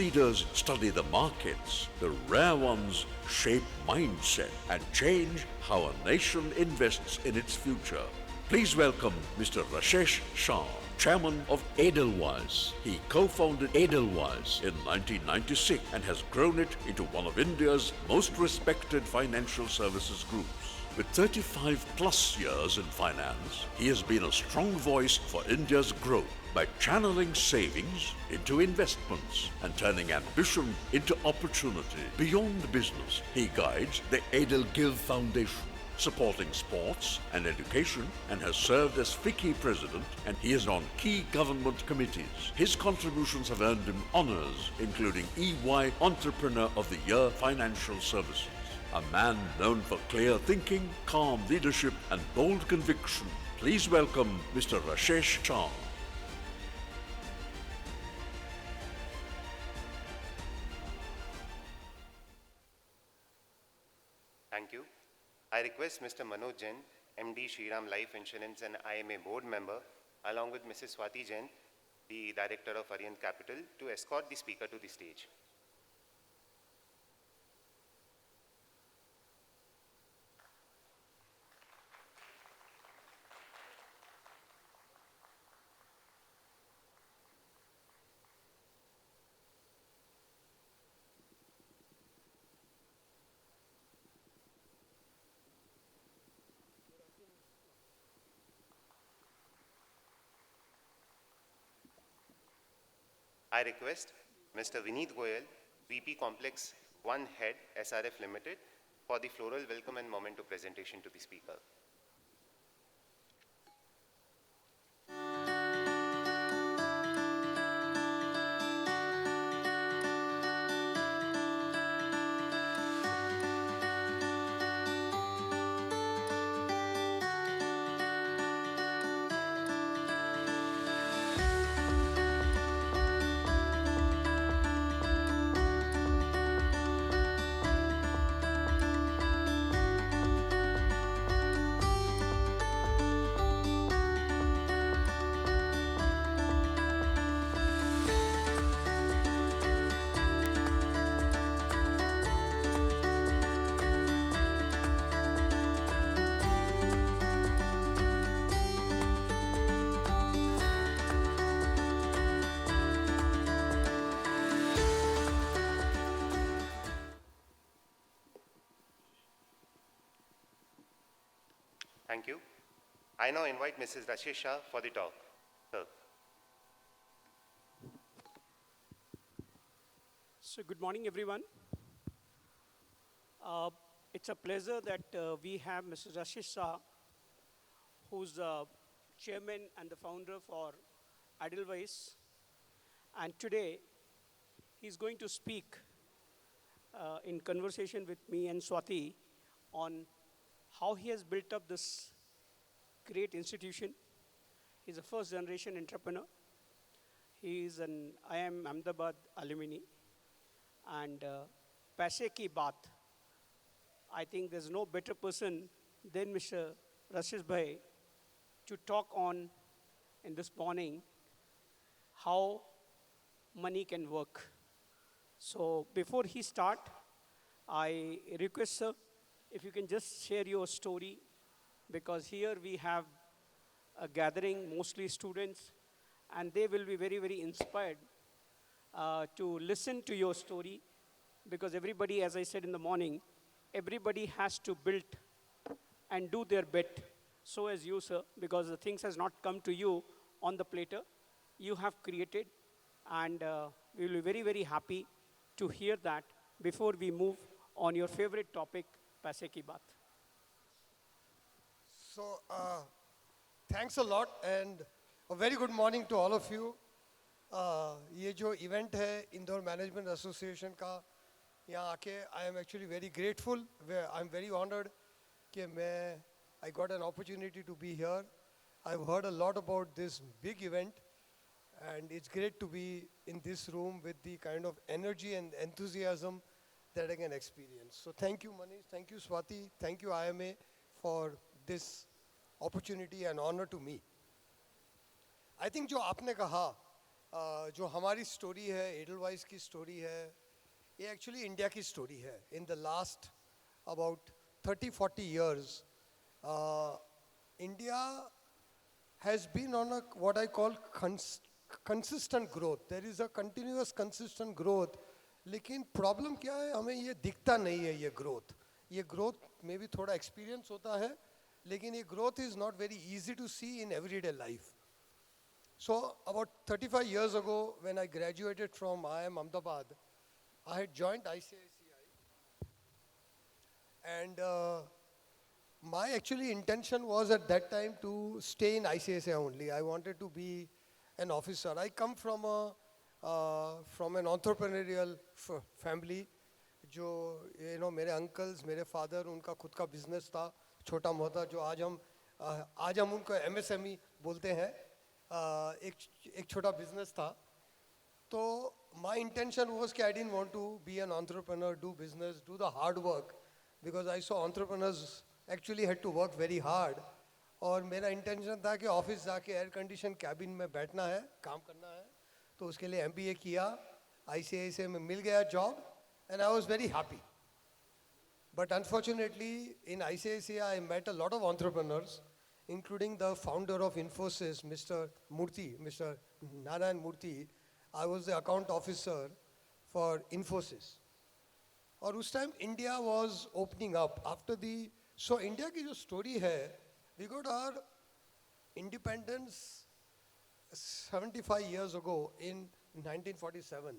leaders study the markets, the rare ones shape mindset and change how a nation invests in its future. Please welcome Mr. Rashesh Shah, Chairman of Edelweiss. He co-founded Edelweiss in 1996 and has grown it into one of India's most respected financial services groups. With 35 plus years in finance, he has been a strong voice for India's growth by channeling savings into investments and turning ambition into opportunity. Beyond business, he guides the Edelgill Foundation, supporting sports and education, and has served as FICCI president, and he is on key government committees. His contributions have earned him honors, including EY Entrepreneur of the Year Financial Services. A man known for clear thinking, calm leadership, and bold conviction. Please welcome Mr. Rashesh Shah. Thank you. I request Mr. Manoj Jain, MD Shriram Life Insurance and IMA board member, along with Mrs. Swati Jain, the Director of Arihant Capital, to escort the speaker to the stage. I request Mr. Vineet Goyal, VP Complex 1 Head, SRF Limited, for the floral welcome and memento presentation to the speaker. Thank you. I now invite Mrs. Rashesh Shah for the talk. Sir. So good morning, everyone. It's a pleasure that we have Mr. Rashesh Shah, who's the chairman and the founder for Edelweiss. And today, he's going to speak in conversation with me and Swati on how he has built up this great institution. He's a first generation entrepreneur. He is an IIM Ahmedabad alumni. And Paise Ki Baat, I think there's no better person than Mr. Rashesh Bhai to talk on in this morning how money can work. So before he start, I request, sir, if you can just share your story, because here we have a gathering, mostly students, and they will be very, very inspired to listen to your story, because everybody, as I said in the morning, everybody has to build and do their bit. So as you, sir, because the things has not come to you on the platter, you have created, and we will be very, very happy to hear that before we move on your favorite topic, Paise Ki Baat. So, thanks a lot and a very good morning to all of you. ये जो event है Indore Management Association का, यहाँ आके I am actually very grateful. I'm very honored कि I got an opportunity to be here. I've heard a lot about this big event, and it's great to be in this room with the kind of energy and enthusiasm that I can experience. So thank you, Manish, thank you, Swati, thank you, IMA, for this opportunity and honor to me. I think जो आपने कहा जो हमारी story है, Edelweiss की story है, ये actually India की स्टोरी है. In the last about 30-40 years, India has been on a what I call consistent growth. There is a continuous consistent growth. लेकिन प्रॉब्लम क्या है, हमें ये दिखता नहीं है. ये ग्रोथ में भी थोड़ा एक्सपीरियंस होता है, लेकिन ये growth is not very easy to see in everyday life. So about 35 years ago, when I graduated from IIM Ahmedabad, I had joined ICICI, and my actually intention was at that time to stay in ICICI only. I wanted to be an officer. I come from an entrepreneurial family. जो मेरे uncles, मेरे father, उनका खुद का business था, छोटा मोटा, जो आज हम उनको MSME बोलते हैं. एक छोटा business था. तो my intention was कि I didn't want to be an entrepreneur, do business, do the hard work, because I saw entrepreneurs actually had to work very hard. और मेरा intention था कि ऑफिस जाके एयर कंडीशन कैबिन में बैठना है, काम करना है. तो उसके लिए MBA किया, ICICI में मिल गया job, and I was very happy. But unfortunately, in ICICI, I met a lot of entrepreneurs, including the founder of Infosys, Mr. Murthy, Mr. Narayan Murthy. I was the account officer for Infosys. और उस time India was opening up after the. So India की जो story है, we got our independence 75 years ago in 1947.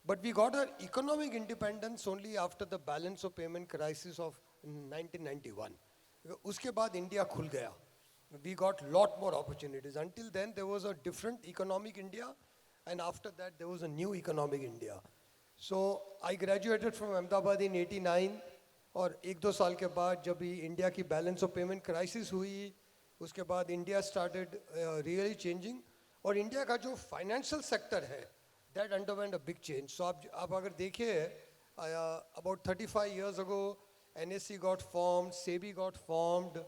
But we got our economic independence only after the balance of payment crisis of 1991. उसके बाद India खुल गया. We got lot more opportunities. Until then, there was a different economic India, and after that, there was a new economic India. So I graduated from Ahmedabad in 89, और एक दो साल के बाद जब भी इंडिया की बैलेंस ऑफ पेमेंट क्राइसिस हुई, उसके बाद इंडिया स्टार्टेड रियली चेंजिंग. और इंडिया का जो फाइनेंशियल सेक्टर है, that underwent a big change. So आप अगर देखिए, about 35 years ago, NSE got formed, SEBI got formed,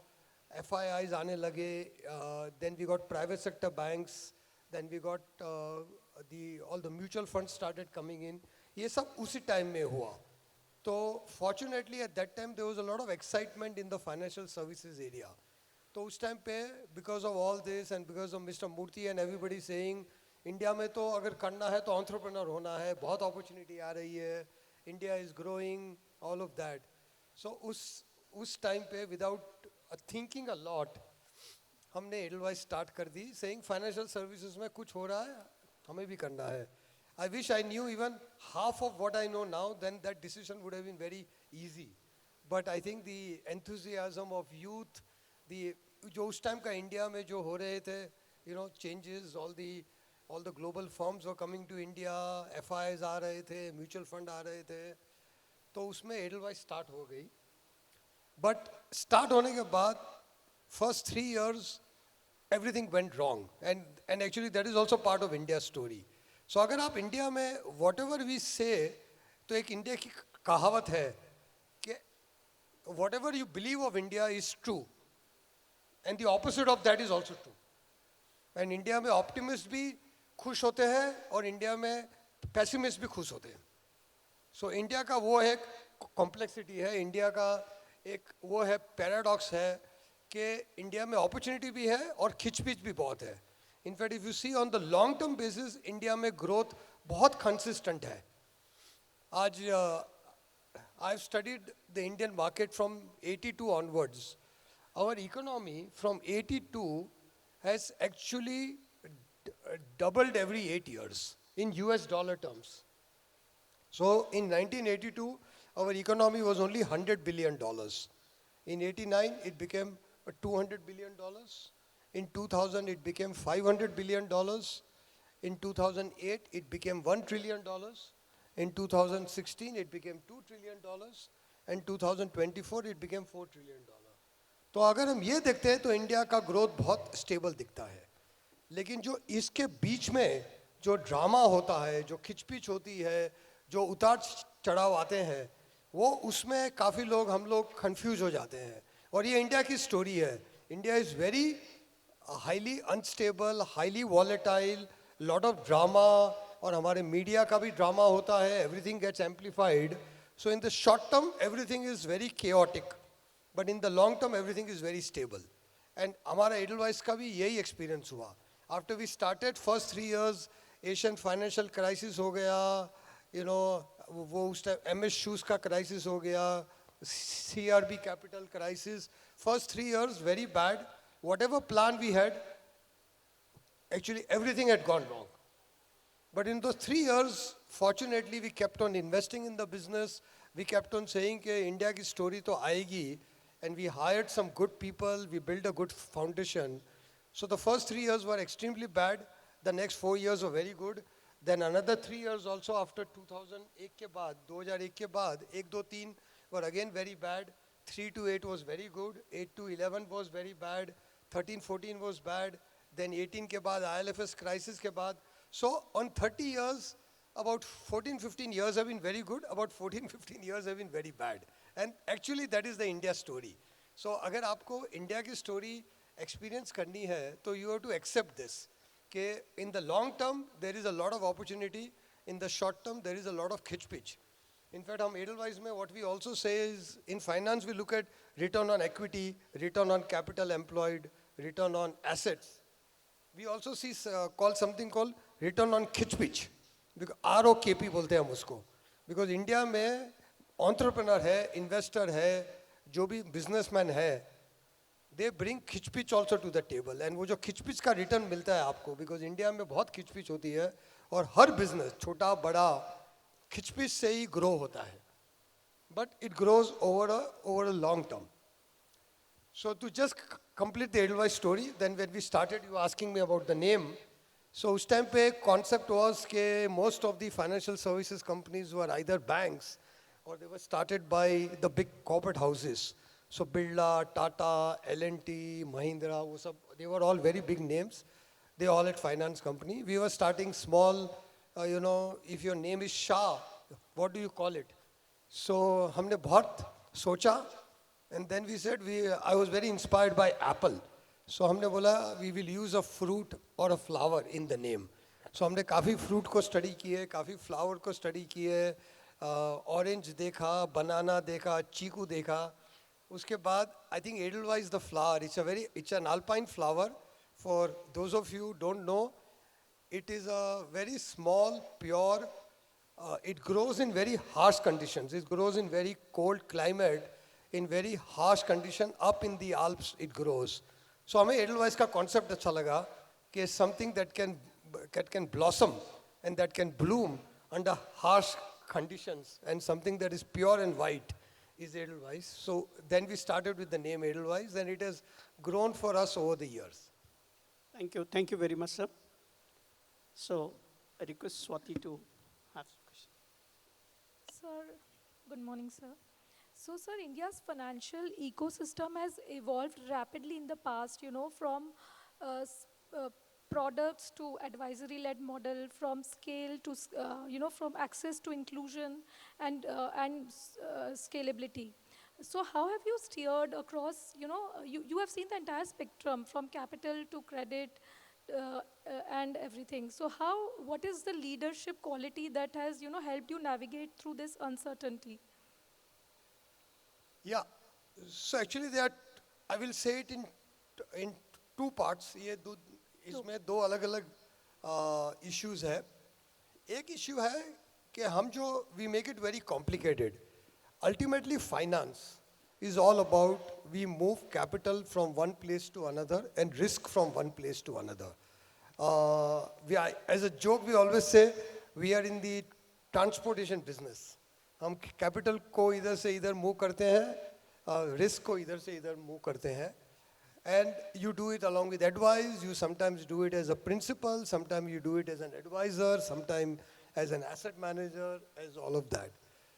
FIIs आने लगे, then we got private sector banks, then we got all the mutual funds started coming in. ये सब उसी time में हुआ. तो fortunately at that time there was a lot of excitement in the financial services area. तो उस time पे because of all this and because of Mr. Murthy and everybody saying India में तो अगर करना है तो entrepreneur होना है, बहुत opportunity आ रही है, India is growing, all of that. So उस time पे without thinking a lot, हमने Edelweiss start कर दी, saying financial services में कुछ हो रहा है, हमें भी करना है. I wish I knew even half of what I know now, then that decision would have been very easy. But I think the enthusiasm of youth, जो उस time का इंडिया में जो हो रहे थे, changes, all the global firms were coming to India, FIIs आ रहे थे, mutual fund आ रहे थे, तो उसमें Edelweiss start हो गई. But start होने के बाद, first 3 years, everything went wrong. And actually that is also part of India's story. So अगर आप इंडिया में whatever we say, तो एक इंडिया की कहावत है कि whatever you believe of India is true, and the opposite of that is also true. And India में optimist भी खुश होते हैं और इंडिया में pessimist भी खुश होते हैं. So इंडिया का वो एक complexity है, इंडिया का एक वो है paradox है कि इंडिया में opportunity भी है और खिचपिच भी बहुत है. In fact, if you see on the long term basis, India में growth बहुत consistent है. आज I've studied the Indian market from 82 onwards. Our economy from 82 has actually doubled every 8 years in US dollar terms. So in 1982, our economy was only $100 billion. In 89, it became $200 billion. In 2000, it became $500 billion. In 2008, it became $1 trillion. In 2016, it became $2 trillion. And 2024, it became $4 trillion. तो अगर हम ये देखते हैं तो India का growth बहुत stable दिखता है. लेकिन जो इसके बीच में जो ड्रामा होता है, जो खिचपिच होती है, जो उतार चढ़ाव आते हैं, वो उसमें काफ़ी हम लोग कंफ्यूज हो जाते हैं. और ये इंडिया की स्टोरी है. India is very highly unstable, highly volatile, lot of drama और हमारे मीडिया का भी ड्रामा होता है, everything gets amplified. So in the short term, everything is very chaotic. But in the long term, everything is very stable. And हमारा Edelweiss का भी यही experience हुआ. After we started, first 3 years, Asian financial crisis हो गया, you know, वो उस time MS Shoes का crisis हो गया, CRB capital crisis. First 3 years, very bad. Whatever plan we had, actually everything had gone wrong. But in those 3 years, fortunately, we kept on investing in the business. We kept on saying कि India की story तो आएगी. And we hired some good people. We built a good foundation. So the first 3 years were extremely bad. The next 4 years were very good. Then another 3 years also after 2001 के बाद, 2001 के बाद, 1, 2, 3 were again very bad. 3 to 8 was very good. 8 to 11 was very bad. 13, 14 was bad. Then 18 के बाद, ILFS crisis के बाद. So on 30 years, about 14, 15 years have been very good. About 14, 15 years have been very bad. And actually that is the India story. So अगर आपको India की story experience करनी है, तो you have to accept this. कि in the long term, there is a lot of opportunity. In the short term, there is a lot of khich-pitch. In fact, हम Edelweiss में what we also say is, in finance we look at return on equity, return on capital employed, return on assets. We also see call something called return on khich-pitch. Because ROKP बोलते हैं हम उसको. Because India में entrepreneur है, investor है, जो भी businessman है, they bring खिचपिच also to the table. And वो जो खिचपिच का return मिलता है आपको, because India में बहुत खिचपिच होती है, और हर business, छोटा बड़ा, खिचपिच से ही grow होता है. But it grows over a long term. So to just complete the Edelweiss story, then when we started, you were asking me about the name. So उस time पे concept was कि most of the financial services companies were either banks or they were started by the big corporate houses. So Birla, Tata, L&T, Mahindra, वो सब, they were all very big names. They all had finance company. We were starting small, you know, if your name is Shah, what do you call it? So हमने बहुत सोचा, and then we said, I was very inspired by Apple. So हमने बोला, we will use a fruit or a flower in the name. So हमने काफ़ी fruit को study किए, काफ़ी flower को study किए, orange देखा, banana देखा, चीकू देखा. उसके बाद, I think Edelweiss the flower, it's an alpine flower. For those of you who don't know, it is a very small, pure, it grows in very harsh conditions. It grows in very cold climate, in very harsh condition, up in the Alps it grows. So हमें Edelweiss का concept अच्छा लगा कि something that can blossom and that can bloom under harsh conditions and something that is pure and white is Edelweiss. So then we started with the name Edelweiss and it has grown for us over the years. Thank you very much, sir. So I request Swati to have some question. Sir, good morning, sir. So, sir, India's financial ecosystem has evolved rapidly in the past, you know, from products to advisory-led model, from scale to, you know, from access to inclusion and scalability. So how have you steered across, you know, you have seen the entire spectrum from capital to credit and everything. So what is the leadership quality that has, you know, helped you navigate through this uncertainty? Yeah, so actually I will say it in two parts. इसमें दो अलग-अलग issues है. एक issue है कि हम जो we make it very complicated. Ultimately, finance is all about we move capital from one place to another and risk from one place to another. As a joke, we always say we are in the transportation business. हम capital को इधर से इधर move करते हैं, risk को इधर से इधर move करते हैं. And you do it along with advice. You sometimes do it as a principal, sometimes you do it as an advisor, sometimes as an asset manager, as all of that.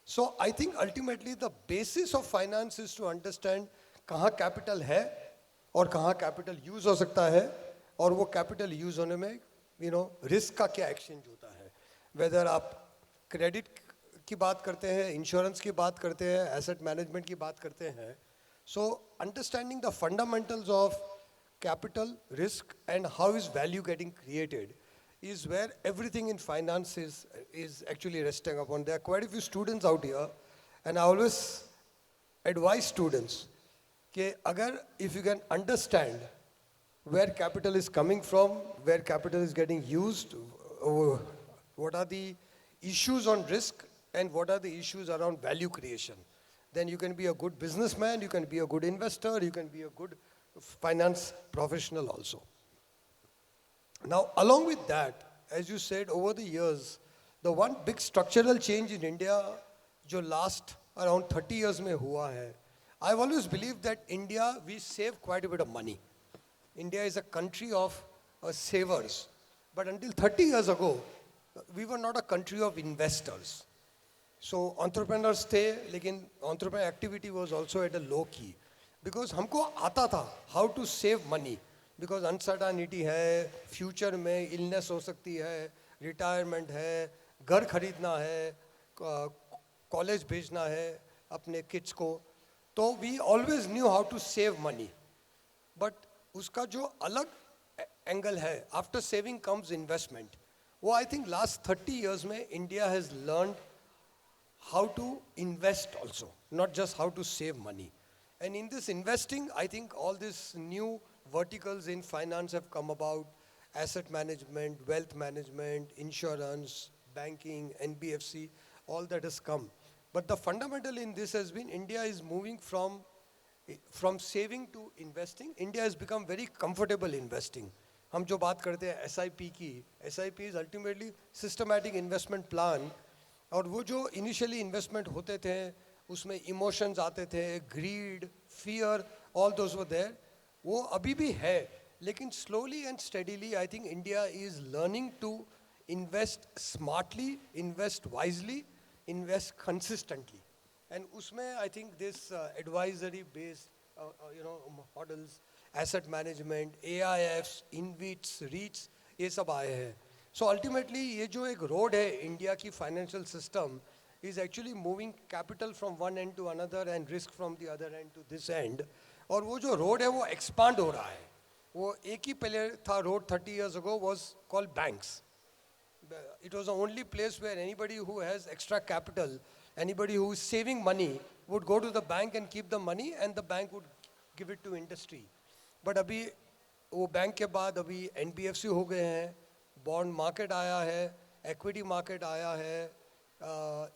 So I think ultimately the basis of finance is to understand कहाँ capital है और कहाँ capital use हो सकता है और वो capital use होने में, you know, risk का क्या exchange होता है. Whether आप credit की बात करते हैं, insurance की बात करते हैं, asset management की बात करते हैं. So understanding the fundamentals of capital, risk and how is value getting created is where everything in finance is actually resting upon. There are quite a few students out here, and I always advise students that if you can understand where capital is coming from, where capital is getting used, what are the issues on risk, and what are the issues around value creation, then you can be a good businessman, you can be a good investor, you can be a good finance professional also. Now, along with that, as you said, over the years, the one big structural change in India, जो last around 30 years में हुआ है, I've always believed that India, we save quite a bit of money. India is a country of savers. But until 30 years ago, we were not a country of investors. So entrepreneurs थे, लेकिन entrepreneur activity was also at a low key. Because हमको आता था how to save money. Because uncertainty है, future में illness हो सकती है, retirement है, घर खरीदना है, college भेजना है अपने kids को. तो we always knew how to save money. But उसका जो अलग angle है, after saving comes investment. वो I think last 30 years में India has learned how to invest also, not just how to save money. And in this investing, I think all these new verticals in finance have come about: asset management, wealth management, insurance, banking, NBFC, all that has come. But the fundamental in this has been India is moving from saving to investing. India has become very comfortable investing. हम जो बात करते हैं SIP की, SIP is ultimately systematic investment plan. और वो जो initially investment होते थे, उसमें emotions आते थे, greed, fear, all those were there. वो अभी भी है, लेकिन slowly and steadily, I think India is learning to invest smartly, invest wisely, invest consistently. And उसमें I think this advisory-based, models, asset management, AIFs, InvITs, REITs, ये सब आए हैं. So ultimately, ये जो एक road है India की financial system is actually moving capital from one end to another and risk from the other end to this end. और वो जो road है वो expand हो रहा है. वो एक ही पहले था road 30 years ago was called banks. It was the only place where anybody who has extra capital, anybody who is saving money would go to the bank and keep the money, and the bank would give it to industry. But अभी वो bank के बाद अभी NBFC हो गए हैं, bond market आया है, equity market आया है,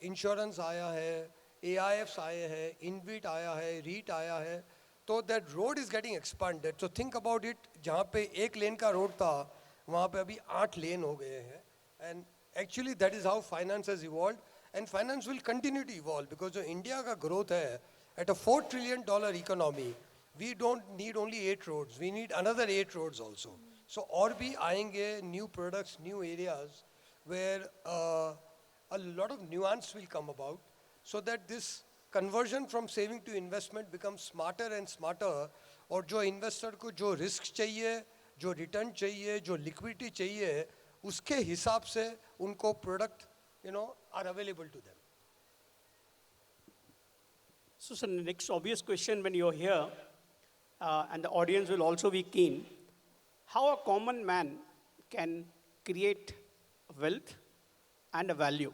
insurance आया है, AIFs आए हैं, InvIT आया है, REIT आया है. So that road is getting expanded. So think about it, जहाँ पे एक लेन का road था, वहाँ पे अभी 8 लेन हो गए हैं. And actually that is how finance has evolved, and finance will continue to evolve because जो India का growth है, at a $4 trillion economy, we don't need only 8 roads, we need another 8 roads also. So और भी आएंगे new products, new areas where a lot of nuance will come about, so that this conversion from saving to investment becomes smarter and smarter. और जो investor को जो risk चाहिए, जो return चाहिए, जो liquidity चाहिए, उसके हिसाब से उनको product, are available to them. So, sir, the next obvious question when you're here, and the audience will also be keen, how a common man can create wealth and a value?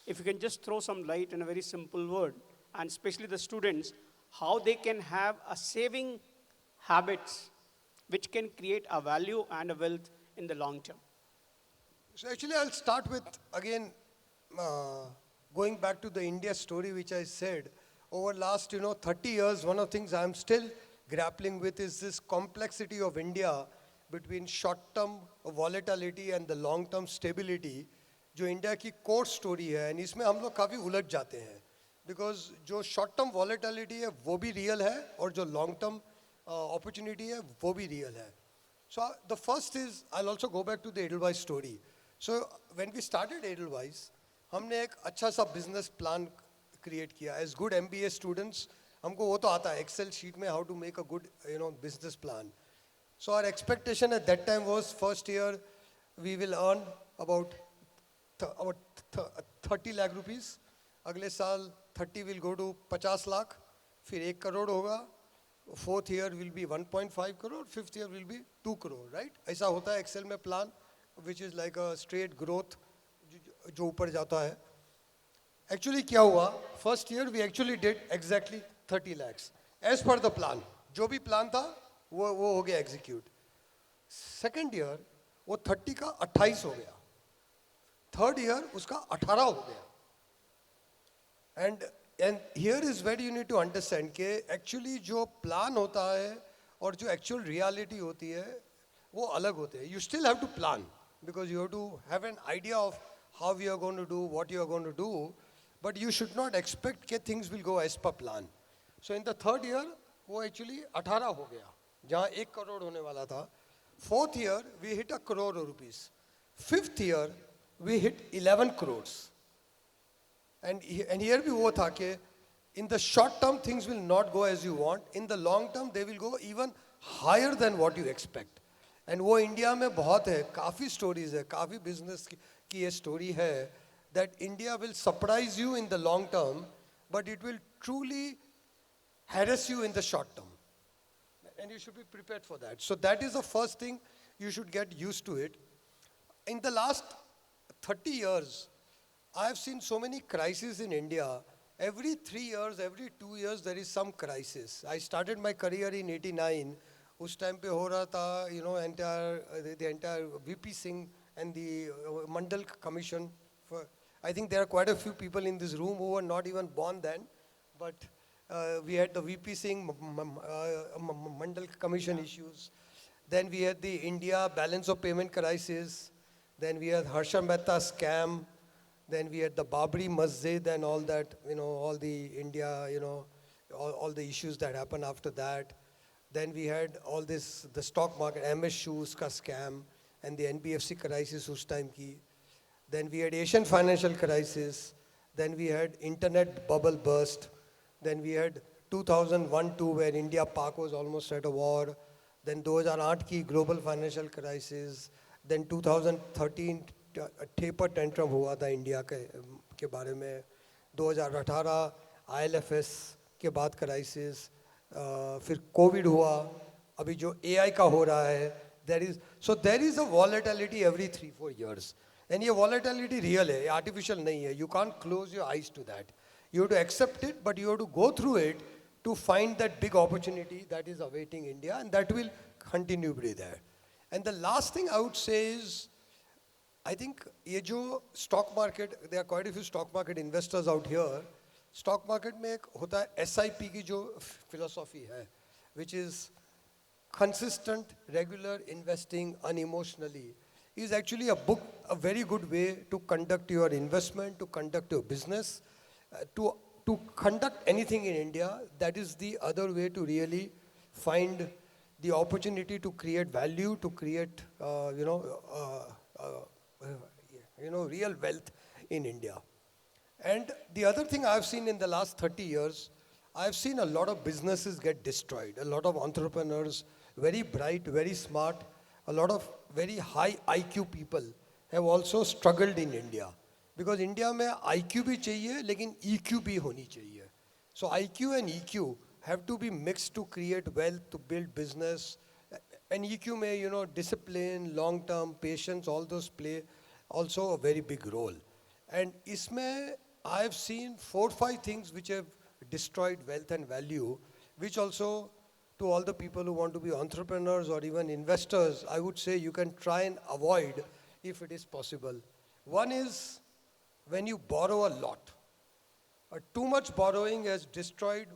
If you can just throw some light in a very simple word, and especially the students, how they can have a saving habits which can create a value and a wealth in the long term. So actually I'll start with, again, going back to the India story which I said. Over last 30 years, one of the things I'm still grappling with is this complexity of India between short-term volatility and the long-term stability, जो India की core story है, and इसमें हम लोग काफी उलझ जाते हैं, because जो short-term volatility है वो भी real है, और जो long-term opportunity है वो भी real है. So the first is, I'll also go back to the Edelweiss story. So when we started Edelweiss, हमने एक अच्छा सा business plan create किया. As good MBA students, हमको वो तो आता है Excel sheet में how to make a good business plan. So our expectation at that time was first year we will earn about 30 lakh rupees. अगले साल 30 will go to 50 lakh. फिर 1 crore होगा. Fourth year will be 1.5 crore. Fifth year will be 2 crore, right? ऐसा होता है Excel में plan. which is like a straight growth जो ऊपर जाता है. Actually क्या हुआ? First year we actually did exactly 30 lakhs as per the plan. जो भी plan था वो हो गया execute. Second year वो 30 का 28 हो गया. Third year उसका 18 हो गया. And here is where you need to understand कि actually जो plan होता है और जो actual reality होती है वो अलग होते हैं. You still have to plan because you have to have an idea of how you are going to do, what you are going to do, but you should not expect that things will go as per plan. So in the third year वो actually 18 हो गया जहाँ 1 करोड़ होने वाला था. Fourth year we hit 1 crore rupees. Fifth year we hit 11 crores. And here भी वो था कि in the short term things will not go as you want. In the long term they will go even higher than what you expect. And वो India में बहुत है, काफ़ी stories है, काफ़ी business की ये story है that India will surprise you in the long term, but it will truly harass you in the short term. And you should be prepared for that. So that is the first thing, you should get used to it. In the last 30 years, I have seen so many crises in India. Every 3 years, every 2 years, there is some crisis. I started my career in 89. उस time पे हो रहा था, you know, the entire VP Singh and the Mandal Commission. I think there are quite a few people in this room who were not even born then, but we had the VP Singh Mandal Commission issues. Then we had the India balance of payment crisis. Then we had Harsha Mehta scam. Then we had the Babri Masjid and all that, you know, all the India, you know, all the issues that happened after that. Then we had all this, the stock market, MS Shoes ka scam, and the NBFC crisis us time ki. Then we had Asian financial crisis. Then we had internet bubble burst. Then we had 2001-2 where India-Pak was almost at a war. Then 2008 ki global financial crisis. Then 2013 taper tantrum हुआ था India के बारे में. 2018 ILFS के बाद crisis. फिर Covid हुआ, अभी जो AI का हो रहा है, there is a volatility every 3-4 years. And ये volatility real है, artificial नहीं है. You can't close your eyes to that. You have to accept it, but you have to go through it to find that big opportunity that is awaiting India, and that will continue to be there. And the last thing I would say is, I think ये जो stock market, there are quite a few stock market investors out here. Stock market में एक होता है SIP की जो philosophy है, which is consistent, regular investing unemotionally, is actually a very good way to conduct your investment, to conduct your business, to conduct anything in India. That is the other way to really find the opportunity to create value, to create, real wealth in India. And the other thing I've seen in the last 30 years, I've seen a lot of businesses get destroyed. A lot of entrepreneurs, very bright, very smart, a lot of very high IQ people have also struggled in India. Because India में IQ भी चाहिए, लेकिन EQ भी होनी चाहिए. So IQ and EQ have to be mixed to create wealth, to build business. And EQ में, you know, discipline, long-term, patience, all those play also a very big role. And इसमें I have seen 4-5 things which have destroyed wealth and value, which also to all the people who want to be entrepreneurs or even investors, I would say you can try and avoid if it is possible. One is when you borrow a lot. Too much borrowing has destroyed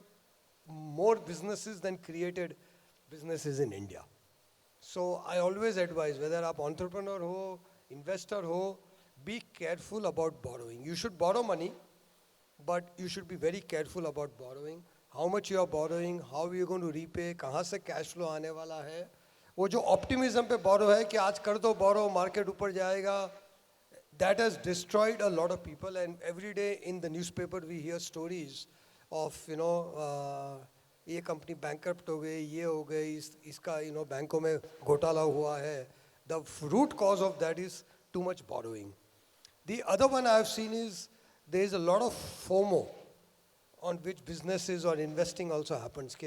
more businesses than created businesses in India. So I always advise, whether आप entrepreneur हो, investor हो, be careful about borrowing. You should borrow money, but you should be very careful about borrowing. How much you are borrowing, how you are going to repay, कहाँ से cash flow आने वाला है. वो जो optimism पे borrow है कि आज कर दो borrow, market ऊपर जाएगा, that has destroyed a lot of people. And every day in the newspaper we hear stories of, ये company bankrupt हो गई, ये हो गई, इसका, बैंकों में घोटाला हुआ है. The root cause of that is too much borrowing. The other one I have seen is there is a lot of FOMO on which businesses or investing also happens.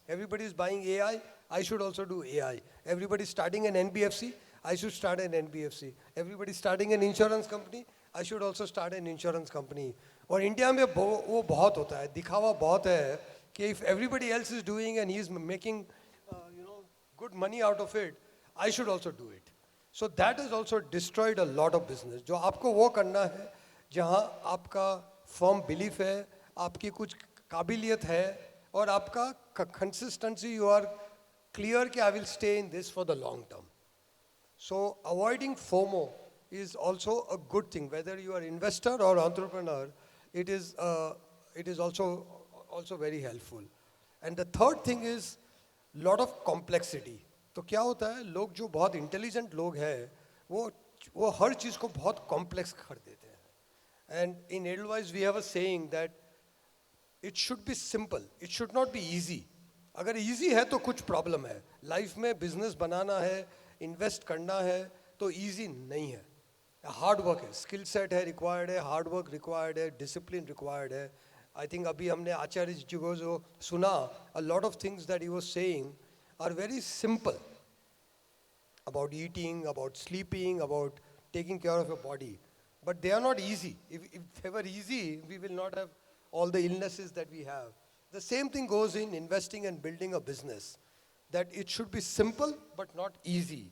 Everybody is buying AI, I should also do AI. Everybody is starting an NBFC, I should start an NBFC. Everybody starting an insurance company, I should also start an insurance company. और India में वो बहुत होता है, दिखावा बहुत है कि if everybody else is doing and he is making good money out of it, I should also do it. So that has also destroyed a lot of business. जो आपको वो करना है जहाँ आपका firm belief है, आपकी कुछ काबिलियत है और आपका consistency, you are clear कि I will stay in this for the long term. So avoiding FOMO is also a good thing. Whether you are investor or entrepreneur, it is also very helpful. And the third thing is lot of complexity. तो क्या होता है, लोग जो बहुत intelligent लोग हैं, वो हर चीज़ को बहुत complex कर देते हैं. And in Edelweiss we have a saying that it should be simple. It should not be easy. अगर easy है तो कुछ problem है. Life में business बनाना है, invest करना है, तो easy नहीं है. Hard work है, skill set है required है, hard work required है, discipline required है. I think अभी हमने आचार्य जी को जो सुना, a lot of things that he was saying are very simple. About eating, about sleeping, about taking care of your body. But they are not easy. If they were easy, we will not have all the illnesses that we have. The same thing goes in investing and building a business. That it should be simple but not easy.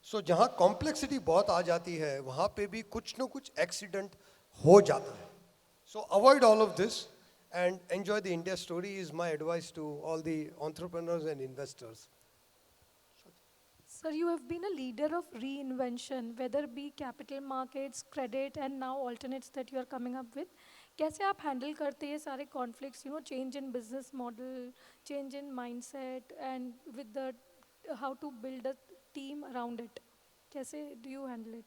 So जहाँ complexity बहुत आ जाती है, वहाँ पे भी कुछ न कुछ accident हो जाता है. So avoid all of this and enjoy the India story is my advice to all the entrepreneurs and investors. Sir, you have been a leader of reinvention, whether be capital markets, credit, and now alternates that you are coming up with. कैसे आप handle करते हैं सारे conflicts, change in business model, change in mindset, and with the how to build a team around it? कैसे do you handle it?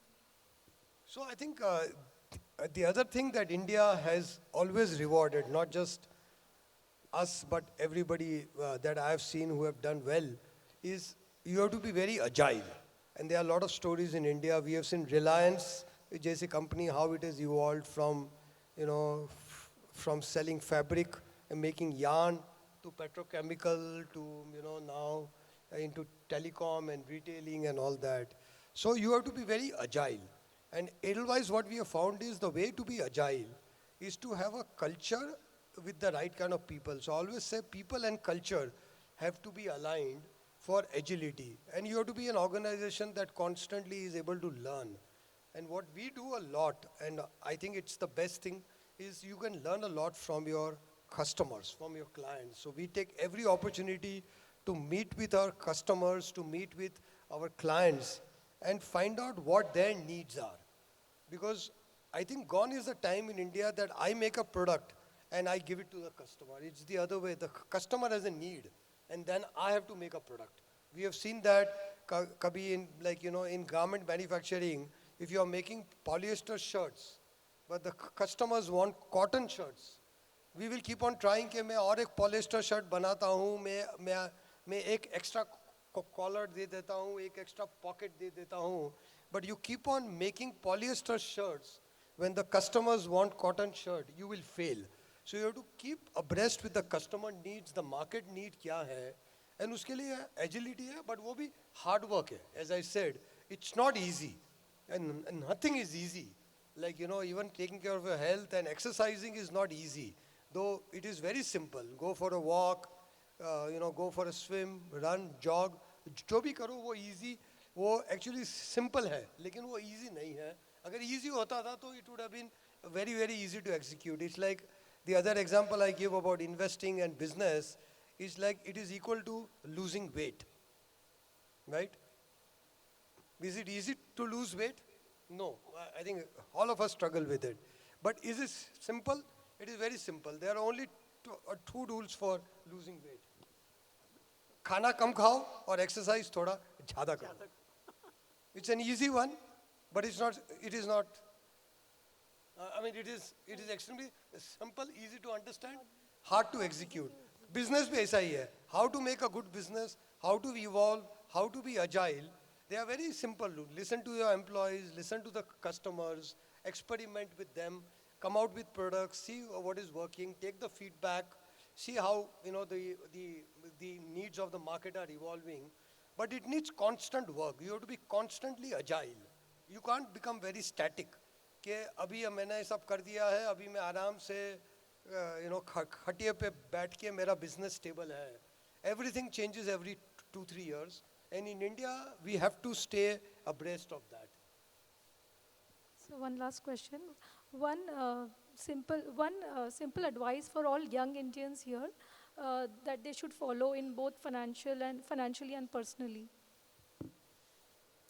So I think the other thing that India has always rewarded, not just us, but everybody that I have seen who have done well, is you have to be very agile. And there are a lot of stories in India. We have seen Reliance, JC company, how it has evolved from, from selling fabric and making yarn to petrochemical to, now into telecom and retailing and all that. So you have to be very agile. And Edelweiss, what we have found is the way to be agile is to have a culture with the right kind of people. So I always say people and culture have to be aligned for agility. And you have to be an organization that constantly is able to learn. And what we do a lot, and I think it's the best thing, is you can learn a lot from your customers, from your clients. So we take every opportunity to meet with our customers, to meet with our clients, and find out what their needs are. Because I think gone is the time in India that I make a product and I give it to the customer. It's the other way. The customer has a need, and then I have to make a product. We have seen that kabhi in, in garment manufacturing, if you are making polyester shirts, but the customers want cotton shirts, we will keep on trying कि मैं और एक polyester shirt बनाता हूँ, मैं एक extra collar दे देता हूँ, एक extra pocket दे देता हूँ, but you keep on making polyester shirts when the customers want cotton shirt, you will fail. So you have to keep abreast with the customer needs, the market need क्या है, and उसके लिए agility है, but वो भी hard work है. As I said, it's not easy, and nothing is easy. Like, even taking care of your health and exercising is not easy, though it is very simple. Go for a walk, go for a swim, run, jog, जो भी करो वो easy, वो actually simple है, लेकिन वो easy नहीं है. अगर easy होता था तो it would have been very, very easy to execute. It's like the other example I give about investing and business is like it is equal to losing weight, right? Is it easy to lose weight? No, I think all of us struggle with it. But is it simple? It is very simple. There are only two rules for losing weight. खाना कम खाओ और exercise थोड़ा ज़्यादा करो. It's an easy one, but it is not, it is extremely simple, easy to understand, hard to execute. Business भी ऐसा ही है. How to make a good business, how to evolve, how to be agile. They are very simple. Listen to your employees, listen to the customers, experiment with them, come out with products, see what is working, take the feedback, see how the needs of the market are evolving. but it needs constant work. You have to be constantly agile. You can't become very static. कि अभी मैंने सब कर दिया है, अभी मैं आराम से खटिए पे बैठ के मेरा business stable है. Everything changes every 2-3 years, and in India we have to stay abreast of that. So one last question. One simple advice for all young Indians here that they should follow in both financially and personally.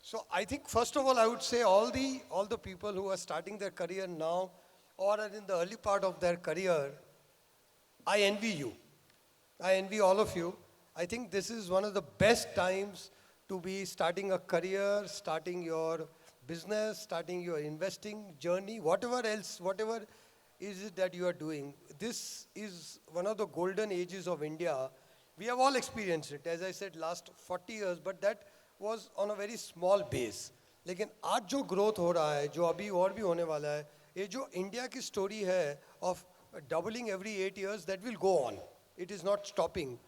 So I think first of all I would say all the people who are starting their career now or are in the early part of their career, I envy you. I envy all of you. I think this is one of the best times to be starting a career, starting your business, starting your investing journey, whatever is it that you are doing. This is one of the golden ages of India. We have all experienced it, as I said, last 40 years, but that was on a very small base. लेकिन आज जो growth हो रहा है, जो अभी और भी होने वाला है, ये जो इंडिया की story है of doubling every 8 years, that will go on. It is not stopping.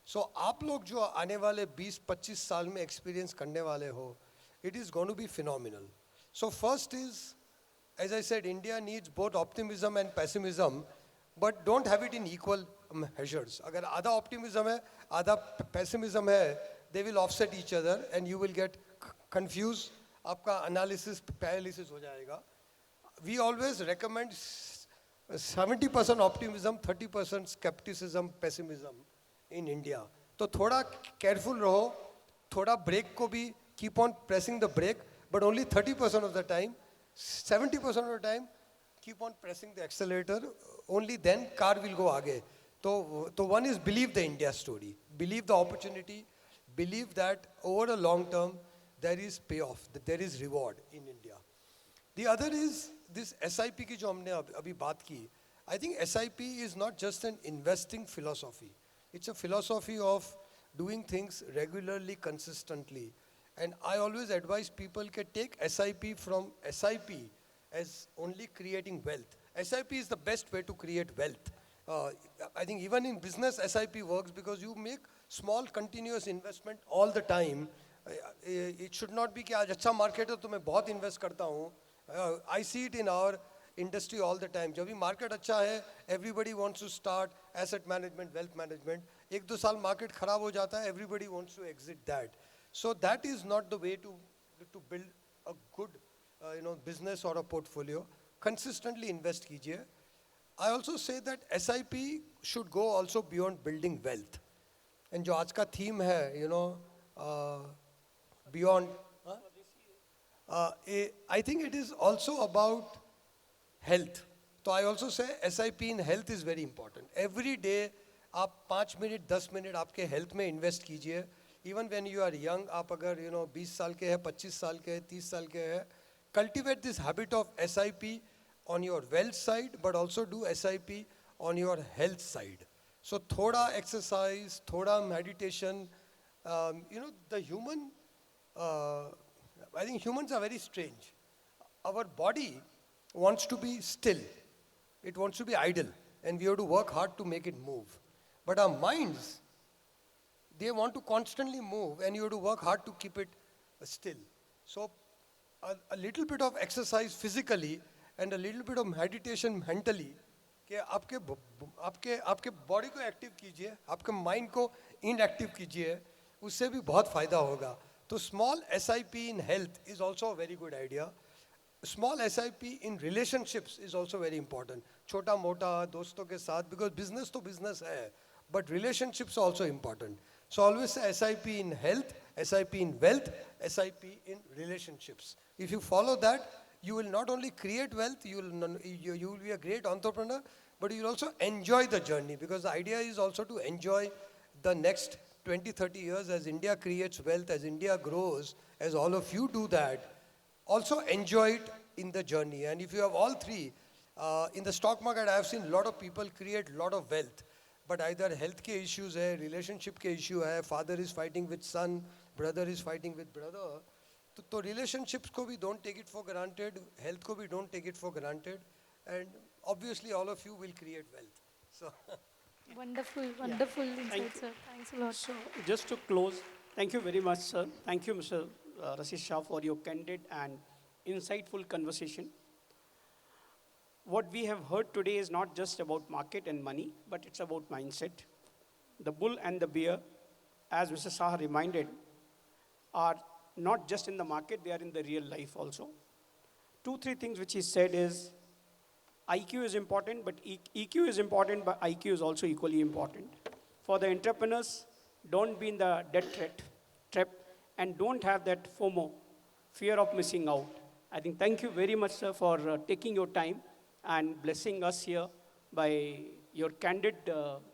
So आप लोग जो आने वाले 20-25 साल में experience करने वाले हो, it is going to be phenomenal. So first is, as I said, India needs both optimism and pessimism, but don't have it in equal measures. अगर आधा optimism है, आधा pessimism है, they will offset each other and you will get confused. आपका analysis paralysis हो जाएगा. We always recommend 70% optimism, 30% skepticism, pessimism in India. तो थोड़ा careful रहो, थोड़ा brake को भी keep on pressing the brake, but only 30% of the time, 70% of the time, keep on pressing the accelerator. Only then car will go आगे. So one is believe the India story, believe the opportunity, believe that over a long term there is payoff, that there is reward in India. The other is this SIP की जो हमने अभी बात की. I think SIP is not just an investing philosophy. It's a philosophy of doing things regularly, consistently. And I always advise people to take SIP from SIP as only creating wealth. SIP is the best way to create wealth. I think even in business SIP works because you make small continuous investment all the time. It should not be कि आज अच्छा market है तो मैं बहुत invest करता हूँ. I see it in our industry all the time. जब भी market अच्छा है, everybody wants to start asset management, wealth management. एक दो साल market खराब हो जाता है, everybody wants to exit that. So that is not the way to build a good business or a portfolio. Consistently invest कीजिए. I also say that SIP should go also beyond building wealth. And जो आज का theme है, beyond. I think it is also about health. So I also say SIP in health is very important. Every day आप 5 minute 10 minute आपके health में invest कीजिए. Even when you are young, आप अगर 20 साल के हैं, 25 साल के हैं, 30 साल के हैं, cultivate this habit of SIP on your wealth side, but also do SIP on your health side. So thoda exercise, thoda meditation. The human, I think humans are very strange. Our body wants to be still. It wants to be idle. And we have to work hard to make it move. But our minds, they want to constantly move and you have to work hard to keep it still. So a little bit of exercise physically and a little bit of meditation mentally, कि आपके body को active कीजिए, आपके mind को inactive कीजिए, उससे भी बहुत फायदा होगा. तो small SIP in health is also a very good idea. Small SIP in relationships is also very important. छोटा मोटा दोस्तों के साथ, because business तो business है, but relationships are also important. So always say SIP in health, SIP in wealth, SIP in relationships. If you follow that, you will not only create wealth, you will be a great entrepreneur, but you will also enjoy the journey, because the idea is also to enjoy the next 20-30 years as India creates wealth, as India grows, as all of you do that. Also enjoy it in the journey. And if you have all three, in the stock market I have seen a lot of people create a lot of wealth. But either health के issues है, relationship के issue है, father is fighting with son, brother is fighting with brother. तो relationships को भी don't take it for granted, health को भी don't take it for granted, and obviously all of you will create wealth. So Wonderful insight, sir. Thanks a lot. So just to close, Thank you very much, sir. Thank you, Mr. Rashesh Shah, for your candid and insightful conversation. What we have heard today is not just about market and money, but it's about mindset. The bull and the bear, as Mr. Shah reminded, are not just in the market, they are in the real life also. Two, three things which he said is IQ is important, but EQ is important, but IQ is also equally important. For the entrepreneurs, don't be in the debt trap and don't have that FOMO, fear of missing out. I think thank you very much, sir, for taking your time and blessing us here by your candid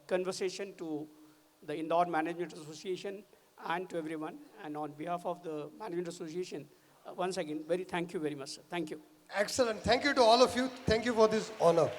conversation to the Indore Management Association and to everyone. And on behalf of the Management Association, once again, thank you very much, sir. Thank you. Excellent. Thank you to all of you. Thank you for this honor.